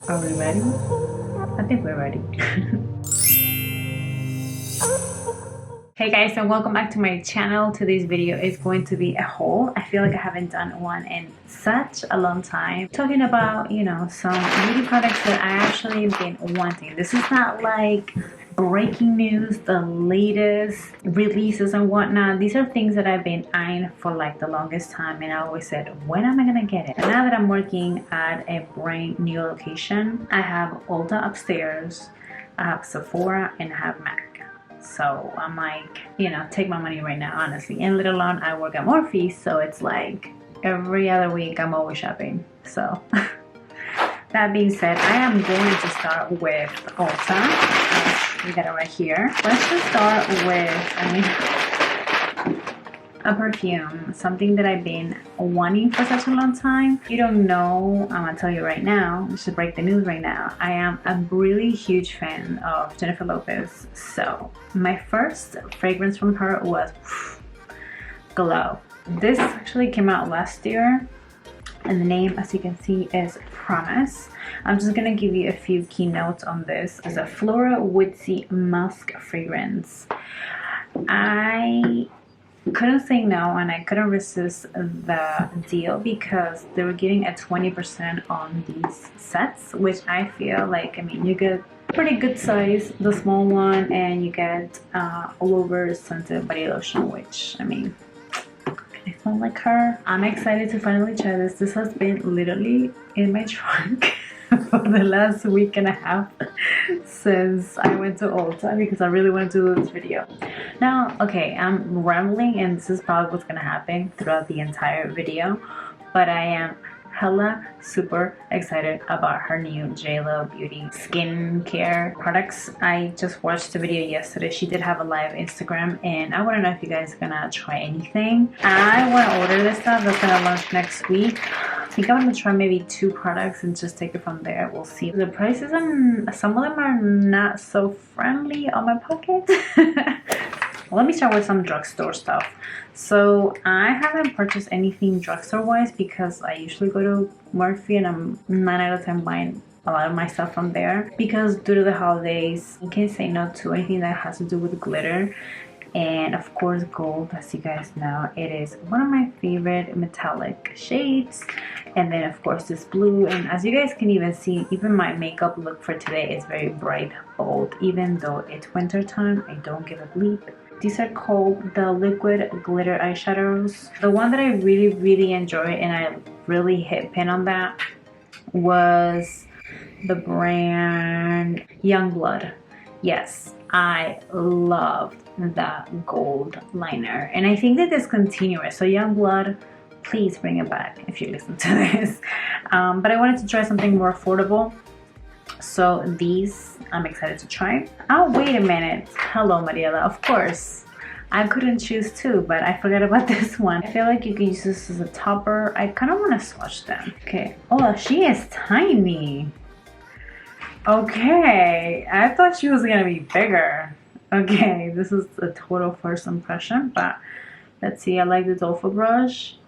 Are we ready? I think we're ready. Hey guys, and welcome back to my channel. Today's video is going to be a haul. I feel like I haven't done one in such a long time. Talking about, you know, some beauty products that I actually been wanting. This is not like breaking news, the latest releases and whatnot. These are things that I've been eyeing for like the longest time, and I always said, when am I gonna get it? And now that I'm working at a brand new location, I have Ulta upstairs, I have Sephora, and I have Maxx. So I'm like, you know, take my money right now, honestly. And let alone I work at Morphe, so it's like every other week I'm always shopping. So that being said, I am going to start with Ulta. We got it right here. Let's just start with a perfume, something that I've been wanting for such a long time. If you don't know, I'm gonna tell you right now, just to break the news right now, I am a really huge fan of Jennifer Lopez. So my first fragrance from her was Glow. This actually came out last year, and the name, as you can see, is Promise. I'm just gonna give you a few key notes on this. It's a floral woodsy musk fragrance. I couldn't say no, and I couldn't resist the deal because they were getting a 20% on these sets, which I feel like, I mean, you get pretty good size, the small one, and you get all over scented body lotion, which, I mean, I smell like her. I'm excited to finally try this. This has been literally in my trunk for the last week and a half since I went to Ulta because I really wanted to do this video. Now, okay, I'm rambling, and this is probably what's gonna happen throughout the entire video, but I am hella super excited about her new KKW Beauty skincare products. I just watched the video yesterday. She did have a live Instagram, and I want to know if you guys are gonna try anything. I want to order this stuff that's gonna launch next week. I think I'm gonna try maybe 2 products and just take it from there. We'll see. The prices, some of them are not so friendly on my pocket. Let me start with some drugstore stuff. So I haven't purchased anything drugstore wise because I usually go to Morphe, and I'm 9 out of 10 buying a lot of my stuff from there because due to the holidays, you can't say no to anything that has to do with glitter. And of course gold, as you guys know, it is one of my favorite metallic shades. And then of course this blue, and as you guys can even see, even my makeup look for today is very bright bold. Even though it's winter time, I don't give a bleep. These are called the liquid glitter eyeshadows. The one that I really enjoy, and I really hit pin on that, was the brand Youngblood. Yes, I loved that gold liner, and I think that it's continuous. So Youngblood, please bring it back if you listen to this. But I wanted to try something more affordable, so these I'm excited to try. Oh, wait a minute. Hello, Mariela. Of course, I couldn't choose 2, but I forgot about this one. I feel like you can use this as a topper. I kind of want to swatch them. Okay. Oh, she is tiny. Okay, I thought she was gonna be bigger. Okay, this is a total first impression, but let's see. I like the Dolphin brush,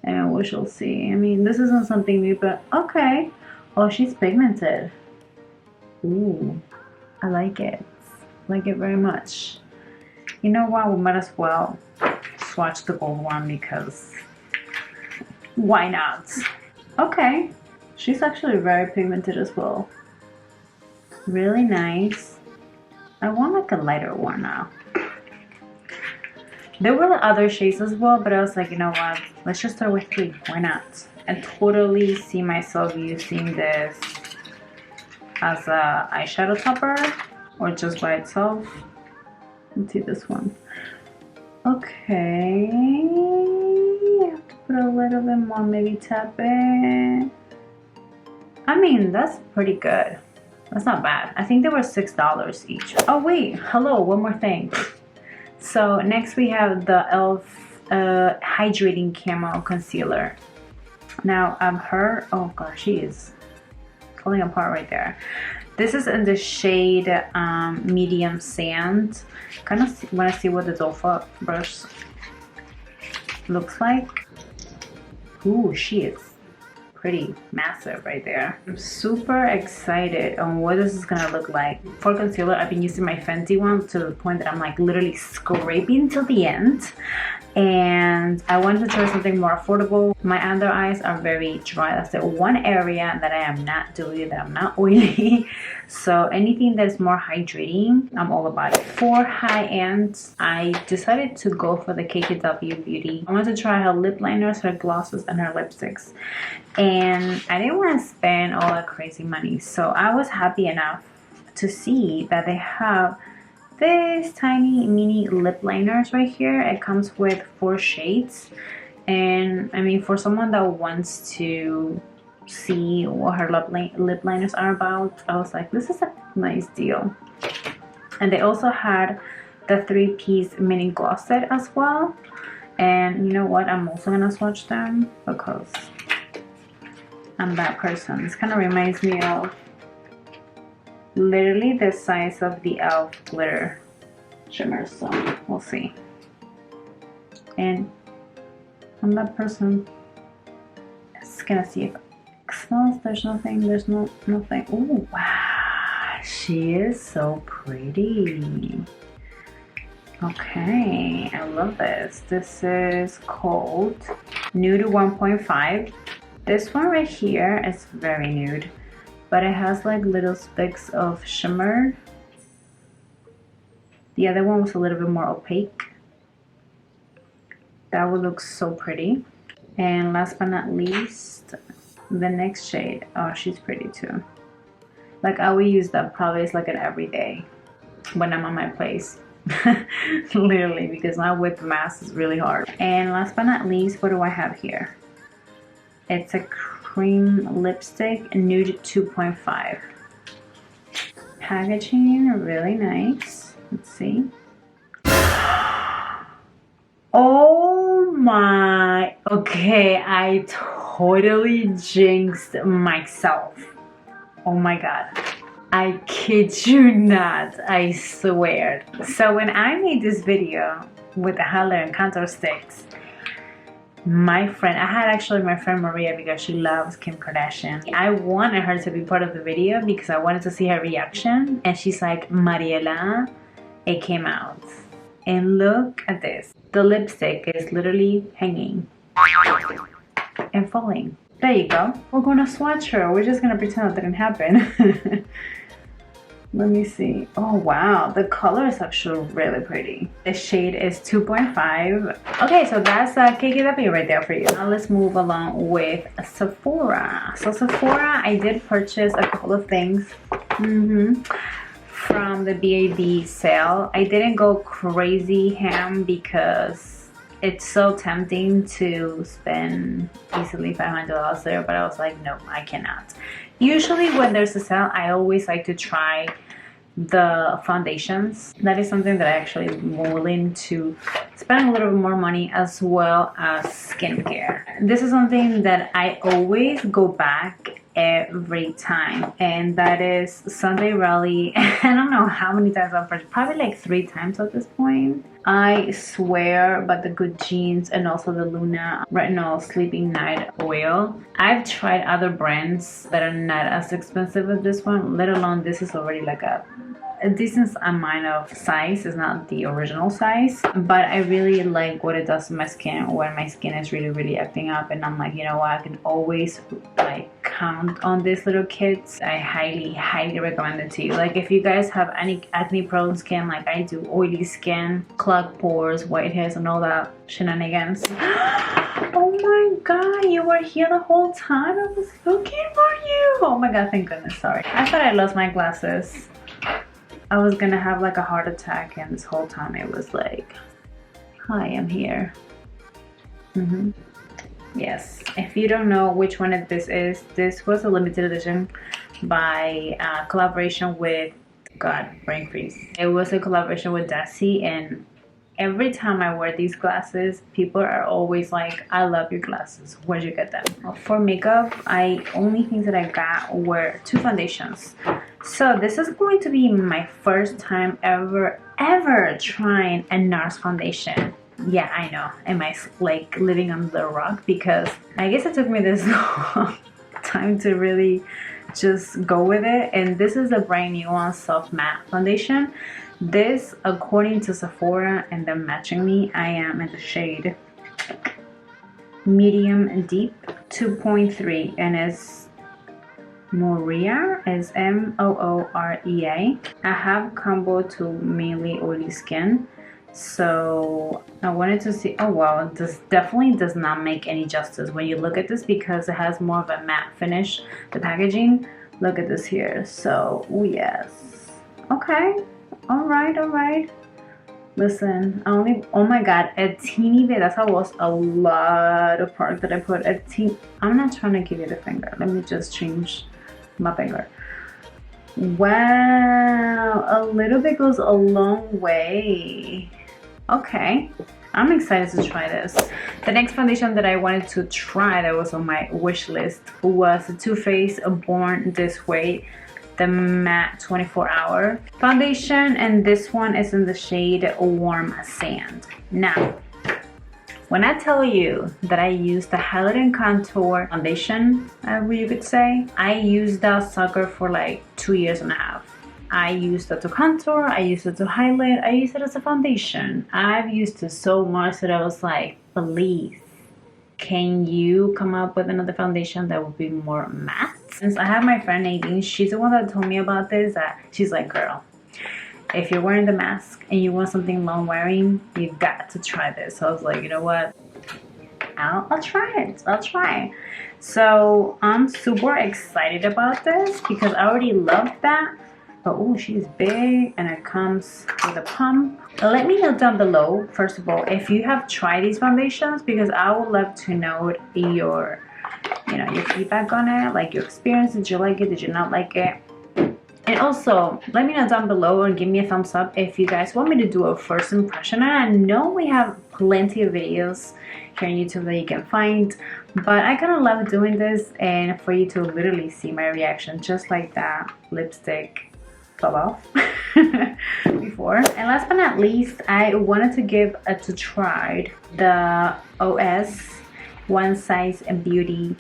and we shall see. I mean, this isn't something new, but okay. Oh, she's pigmented. Ooh, I like it. Like it very much. You know what? We might as well swatch the gold one because why not? Okay, she's actually very pigmented as well. Really nice. I want like a lighter one now. There were other shades as well, but I was like, you know what? Let's just start with 3. Why not? I totally see myself using this as a eyeshadow topper or just by itself. Let's see this one. Okay, I have to put a little bit more, maybe tap it. I mean, that's pretty good. That's not bad. I think they were $6 each. Oh wait, hello, one more thing. So next we have the e.l.f. Hydrating Camo Concealer. Now oh gosh, she is falling apart right there. This is in the shade medium sand. Kind of want to see what the Dolphin brush looks like. Ooh, she is pretty massive right there. I'm super excited on what this is gonna look like. For concealer, I've been using my Fenty one to the point that I'm like literally scraping till the end. And I wanted to try something more affordable. My under eyes are very dry. That's the one area that I am not doing, that I'm not oily. So anything that's more hydrating, I'm all about it. For high ends, I decided to go for the KKW Beauty. I wanted to try her lip liners, her glosses, and her lipsticks. And I didn't want to spend all that crazy money. So I was happy enough to see that they have this tiny mini lip liners right here. It comes with 4 shades, and I mean, for someone that wants to see what her lip liners are about, I was like, this is a nice deal. And they also had the 3-piece mini gloss set as well. And you know what, I'm also gonna swatch them because I'm that person. This kind of reminds me of literally the size of the e.l.f. glitter shimmer, so we'll see. And I'm that person. Just gonna see if it smells. There's nothing. There's nothing. Oh wow, she is so pretty. Okay, I love this. This is Kohl Nude 1.5. This one right here is very nude, but it has like little specks of shimmer. The other one was a little bit more opaque. That would look so pretty. And last but not least, the next shade. Oh, she's pretty too. Like I will use that probably as like an everyday when I'm on my place. Literally, because my with mask is really hard. And last but not least, what do I have here? It's a cream lipstick, nude 2.5. Packaging really nice. Let's see. Oh my, okay, I totally jinxed myself. Oh my god, I kid you not, I swear. So when I made this video with the highlighter and contour sticks, my friend, I had actually my friend Mariela, because she loves Kim Kardashian. I wanted her to be part of the video because I wanted to see her reaction. And she's like, Mariela, it came out. And look at this. The lipstick is literally hanging and falling. There you go. We're gonna swatch her. We're just gonna pretend that didn't happen. Let me see. Oh wow, the color is actually really pretty. The shade is 2.5. Okay, so that's KKW right there for you. Now let's move along with Sephora. So Sephora, I did purchase a couple of things from the BAB sale. I didn't go crazy ham because it's so tempting to spend easily $500 there, but I was like, no, I cannot. Usually when there's a sale, I always like to try the foundations. That is something that I actually am willing to spend a little bit more money, as well as skincare. This is something that I always go back every time, and that is Sunday Rally. I don't know how many times I've purchased, probably like 3 times at this point. I swear by the Good Genes and also the Luna Retinol Sleeping Night Oil. I've tried other brands that are not as expensive as this one, let alone this is already like a decent amount of size. It's not the original size, but I really like what it does to my skin when my skin is really acting up, and I'm like, you know what, I can always like count on these little kits. I highly recommend it to you. Like if you guys have any acne prone skin like I do, oily skin, clogged pores, whiteheads, and all that shenanigans. Oh my god, you were here the whole time. I was looking for you. Oh my god, thank goodness. Sorry, I thought I lost my glasses. I was gonna have like a heart attack, and this whole time it was like, hi, I'm here. Yes, if you don't know which one this is, this was a limited edition by collaboration with, god, brain freeze. It was a collaboration with Desi, and every time I wear these glasses, people are always like, I love your glasses, where'd you get them? For makeup, only things that I got were 2 foundations. So this is going to be my first time ever trying a NARS foundation. Yeah, I know. Am I like living under the rock? Because I guess it took me this long time to really just go with it. And this is a brand new one, Soft Matte Foundation. This, according to Sephora and them matching me, I am in the shade Medium Deep 2.3, and it's Moorea, is Moorea. I have combo to mainly oily skin, so I wanted to see. Oh wow, this definitely does not make any justice when you look at this, because it has more of a matte finish, the packaging. Look at this here. So yes, okay, all right. Listen, I only, oh my god, a teeny bit. That was a lot of product that I put. I'm not trying to give you the finger. Let me just change my finger. Wow, a little bit goes a long way. Okay, I'm excited to try this. The next foundation that I wanted to try that was on my wish list was the Too Faced Born This Way, the matte 24-hour foundation, and this one is in the shade Warm Sand. Now, when I tell you that I use the highlight and contour foundation, you could say, I used that sucker for like 2.5 years. I used it to contour, I used it to highlight, I used it as a foundation. I've used it so much that I was like, please, can you come up with another foundation that would be more matte? Since I have my friend Nadine, she's the one that told me about this, that she's like, girl, if you're wearing the mask and you want something long wearing, you've got to try this. So I was like, you know what, I'll try it. So I'm super excited about this because I already love that. But oh, she's big and it comes with a pump. Let me know down below, first of all, if you have tried these foundations, because I would love to know your feedback on it, like your experience. Did you like it? Did you not like it? And also, let me know down below and give me a thumbs up if you guys want me to do a first impression. And I know we have plenty of videos here on YouTube that you can find, but I kind of love doing this and for you to literally see my reaction, just like that lipstick fell off before. And last but not least, I wanted to give a try the OS One Size Beauty,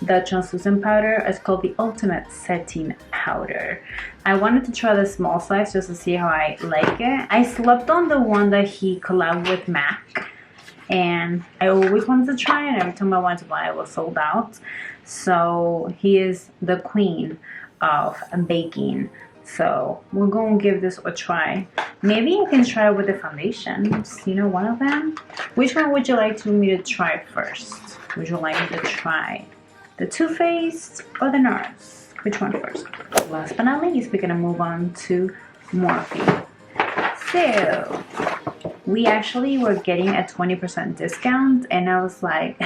the translucent powder. It's called the Ultimate Setting Powder. I wanted to try the small size just to see how I like it. I slept on the one that he collabed with Maxx, and I always wanted to try it. Every time I wanted to buy it, was sold out. So he is the queen of baking. So we're going to give this a try. Maybe I can try it with the foundations, you know, one of them. Which one would you like me to try first? Would you like me to try the Too Faced or the NARS? Which one first? Last but not least, we're going to move on to Morphe. So we actually were getting a 20% discount, and I was like,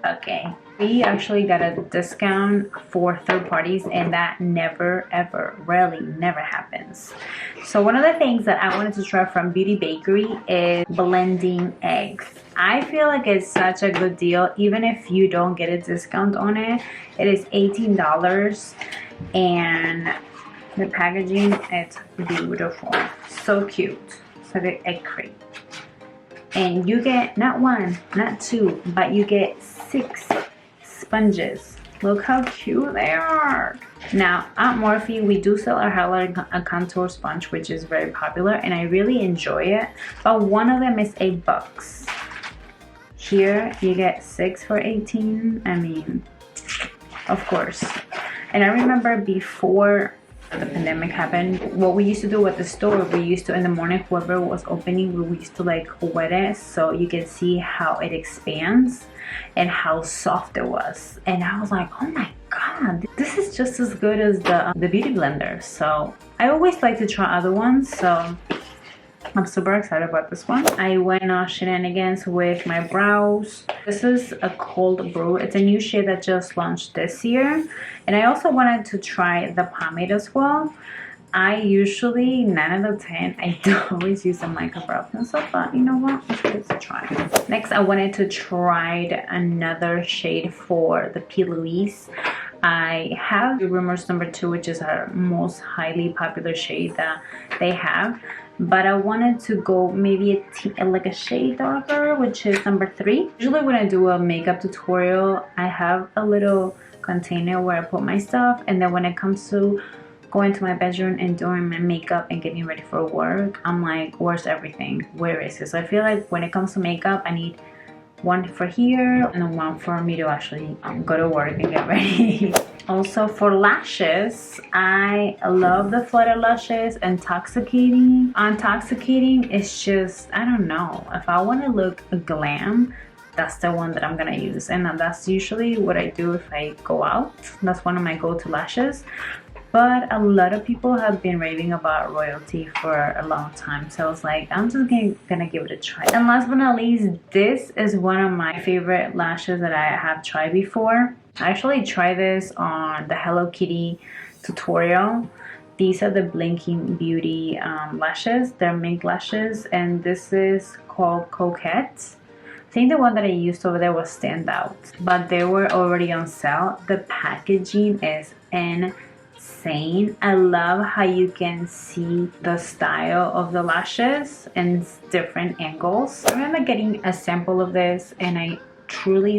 okay. We actually got a discount for third parties, and that never, ever, rarely, never happens. So one of the things that I wanted to try from Beauty Bakery is blending eggs. I feel like it's such a good deal, even if you don't get a discount on it. It is $18, and the packaging, it's beautiful, so cute. So the egg crate, and you get not one, not two, but you get 6 sponges. Look how cute they are. Now at Morphe, we do sell our highlight and contour sponge, which is very popular, and I really enjoy it, but one of them is $8. Here you get 6 for 18. I mean, of course. And I remember before the pandemic happened, what we used to do at the store, we used to, in the morning, whoever was opening, we used to like wet it so you can see how it expands and how soft it was. And I was like, oh my god, this is just as good as the beauty blender. So I always like to try other ones, so I'm super excited about this one. I went on shenanigans with my brows. This is a Cold Brew. It's a new shade that just launched this year. And I also wanted to try the pomade as well. I usually, 9 out of 10, I don't always use a mica brow pencil, but you know what? Let's give this a try. Next, I wanted to try another shade for the P. Louise. I have Rumors number 2, which is our most highly popular shade that they have. but I wanted to go maybe like a shade darker, which is number 3. Usually when I do a makeup tutorial, I have a little container where I put my stuff, and then when it comes to going to my bedroom and doing my makeup and getting ready for work, I'm like, where's everything? Where is it? So I feel like when it comes to makeup, I need one for here and then one for me to actually go to work and get ready. Also for lashes, I love the flutter lashes. Intoxicating is just, I don't know, if I want to look glam, that's the one that I'm gonna use, and that's usually what I do if I go out. That's one of my go-to lashes. But a lot of people have been raving about Royalty for a long time, so I was like, I'm just gonna give it a try. And last but not least, this is one of my favorite lashes that I have tried before. I actually tried this on the Hello Kitty tutorial. These are the Blinking Beauty lashes. They're mink lashes, and this is called Coquette. I think the one that I used over there was Standout, but they were already on sale. The packaging is insane. I love how you can see the style of the lashes in different angles. I remember getting a sample of this, and I truly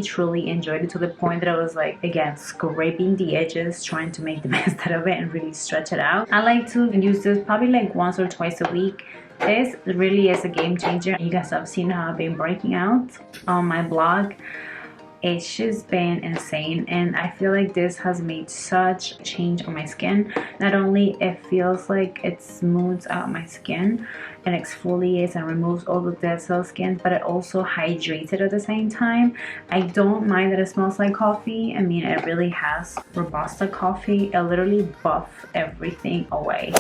enjoyed it to the point that I was like, again, scraping the edges, trying to make the best out of it and really stretch it out. I like to use this probably like once or twice a week. This really is a game changer. You guys have seen how I've been breaking out on my blog. It's just been insane, and I feel like this has made such a change on my skin. Not only it feels like it smooths out my skin and exfoliates and removes all the dead cell skin, but it also hydrates it at the same time. I don't mind that it smells like coffee. I mean, it really has Robusta coffee. It literally buffs everything away.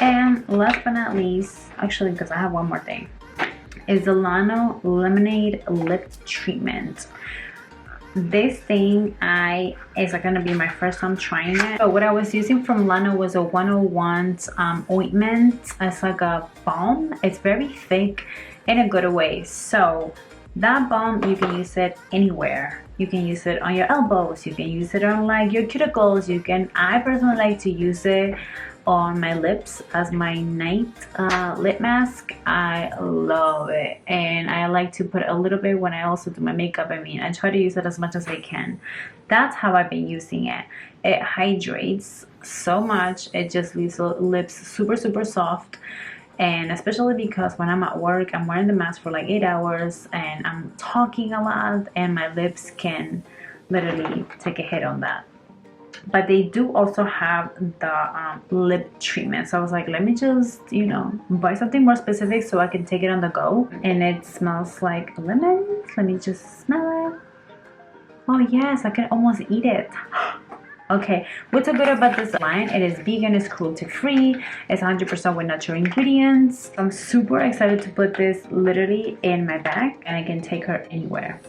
And last but not least, actually, because I have one more thing, is the Lano Lemonade Lip Treatment. This thing is gonna be my first time trying it. But what I was using from Lano was a 101 ointment. It's like a balm. It's very thick in a good way. So that balm, you can use it anywhere. You can use it on your elbows, you can use it on like your cuticles. I personally like to use it on my lips as my night lip mask. I love it, and I like to put a little bit when I also do my makeup. I mean, I try to use it as much as I can. That's how I've been using it. It hydrates so much. It just leaves the lips super soft, and especially because when I'm at work, I'm wearing the mask for like 8 hours and I'm talking a lot, and my lips can literally take a hit on that. But they do also have the lip treatment, so I was like, let me just, you know, buy something more specific so I can take it on the go. And it smells like lemon. Let me just smell it. Oh yes, I can almost eat it. Okay, what's so good about this line? It is vegan, it's cruelty free, it's 100% with natural ingredients. I'm super excited to put this literally in my bag, and I can take her anywhere.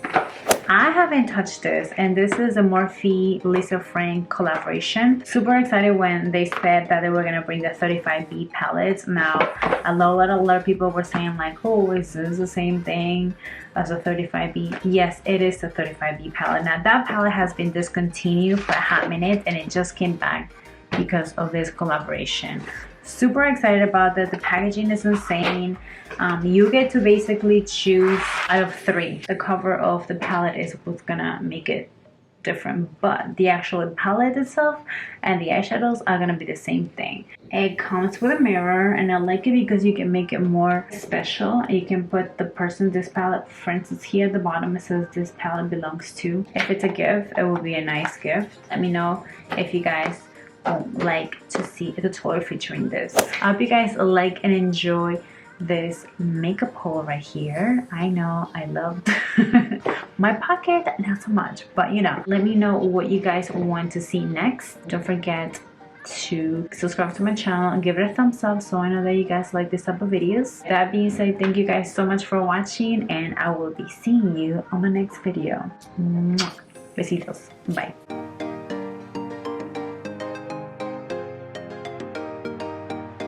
I haven't touched this, and this is a Morphe Lisa Frank collaboration. Super excited when they said that they were gonna bring the 35B palettes. Now, a lot of people were saying like, oh, is this the same thing as a 35B? Yes, it is the 35B palette. Now, that palette has been discontinued for a hot minute, and it just came back because of this collaboration. Super excited about that. The packaging is insane. You get to basically choose out of 3. The cover of the palette is what's gonna make it different, but the actual palette itself and the eyeshadows are gonna be the same thing. It comes with a mirror, and I like it because you can make it more special. You can put the person, this palette, for instance, here at the bottom it says this palette belongs to. If it's a gift, it will be a nice gift. Let me know if you guys would like to see a tutorial featuring this. I hope you guys like and enjoy this makeup haul right here. I know I loved my pocket, not so much, but you know, let me know what you guys want to see next. Don't forget to subscribe to my channel and give it a thumbs up so I know that you guys like this type of videos. That being said, thank you guys so much for watching, and I will be seeing you on my next video. Besitos. Bye.